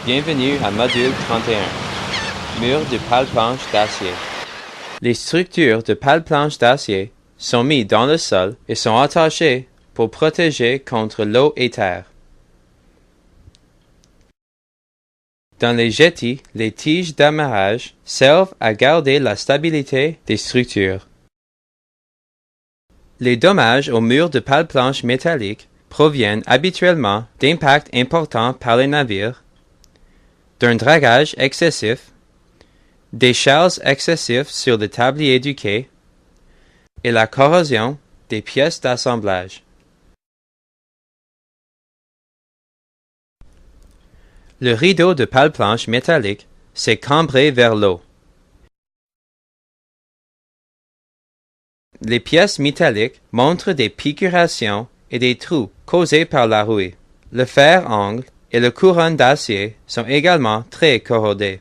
Bienvenue à Module 31. Mur de pale-planche d'acier. Les structures de pale-planche d'acier sont mises dans le sol et sont attachées pour protéger contre l'eau et terre. Dans les jetties, les tiges d'amarrage servent à garder la stabilité des structures. Les dommages aux murs de pale-planche métallique proviennent habituellement d'impacts importants par les navires, d'un dragage excessif, des charges excessives sur le tablier du quai et la corrosion des pièces d'assemblage. Le rideau de pale-planche métallique s'est cambré vers l'eau. Les pièces métalliques montrent des piqûrations et des trous causés par la rouille. Le fer-angle et le couronne d'acier sont également très corrodés.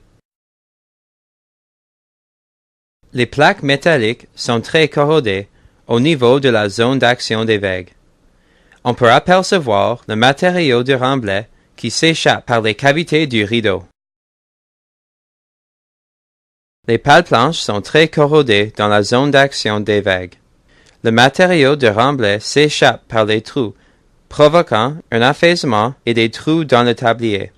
Les plaques métalliques sont très corrodées au niveau de la zone d'action des vagues. On peut apercevoir le matériau de remblai qui s'échappe par les cavités du rideau. Les pale-planches sont très corrodées dans la zone d'action des vagues. Le matériau de remblai s'échappe par les trous, provoquant un affaissement et des trous dans le tablier.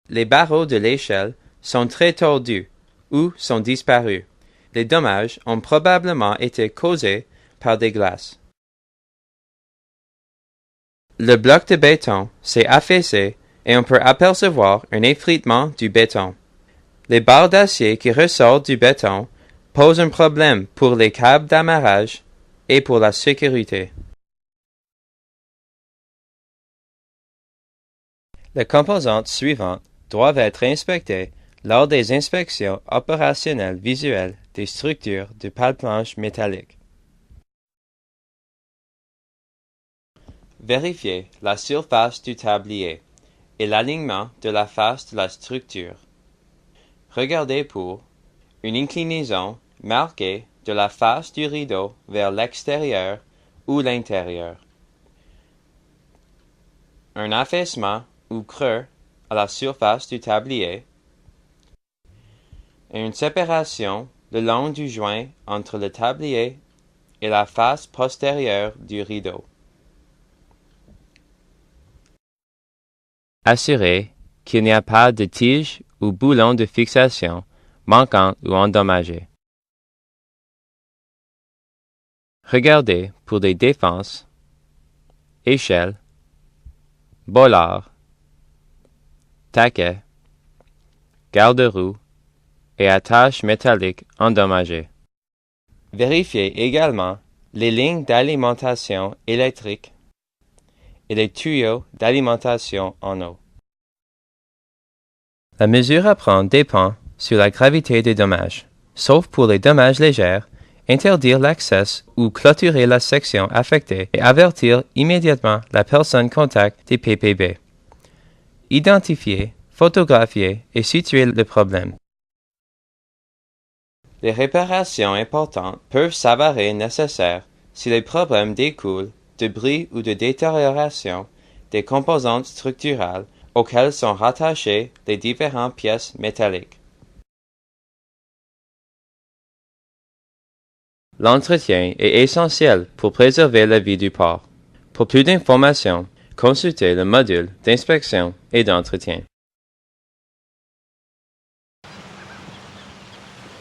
Les barreaux de l'échelle sont très tordus ou sont disparus. Les dommages ont probablement été causés par des glaces. Le bloc de béton s'est affaissé et on peut apercevoir un effritement du béton. Les barres d'acier qui ressortent du béton posent un problème pour les câbles d'amarrage et pour la sécurité. Les composantes suivantes doivent être inspectées lors des inspections opérationnelles visuelles des structures de pale-planche métallique. Vérifiez la surface du tablier et l'alignement de la face de la structure. Regardez pour une inclinaison marquée de la face du rideau vers l'extérieur ou l'intérieur, un affaissement ou creux à la surface du tablier, et une séparation le long du joint entre le tablier et la face postérieure du rideau. Assurez qu'il n'y a pas de tige ou boulon de fixation manquant ou endommagé. Regardez pour des défenses, échelles, bollards, taquets, garde-roues et attaches métalliques endommagées. Vérifiez également les lignes d'alimentation électrique et les tuyaux d'alimentation en eau. La mesure à prendre dépend sur la gravité des dommages. Sauf pour les dommages légers, interdire l'accès ou clôturer la section affectée et avertir immédiatement la personne contact des PPB. Identifier, photographier et situer le problème. Les réparations importantes peuvent s'avérer nécessaires si les problèmes découlent de bris ou de détérioration des composantes structurales auxquelles sont rattachées les différentes pièces métalliques. L'entretien est essentiel pour préserver la vie du port. Pour plus d'informations, consultez le module d'inspection et d'entretien.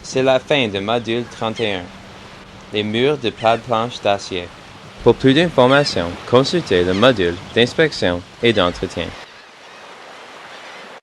C'est la fin du module 31. Les murs de pale-planche d'acier. Pour plus d'informations, consultez le module d'inspection et d'entretien.